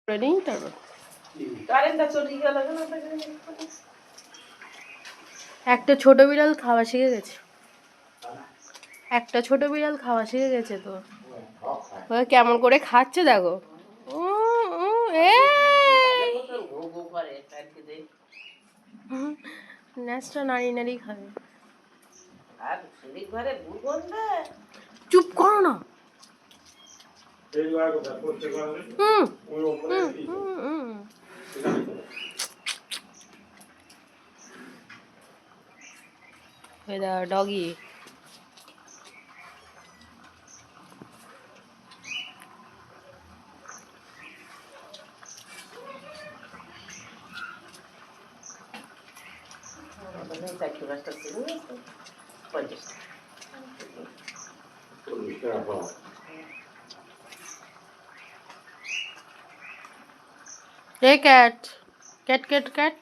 নেই তারপর একটা ছোট বিড়াল খাওয়া শিখে গেছে। একটা ছোট বিড়াল খাওয়া শিখে গেছে তো। কেমন করে খাচ্ছে দেখো। ন্যাসটা নাড়ি নাড়ি খাবে। চুপ করো না। Doggy Hey cat. Cat, cat, cat.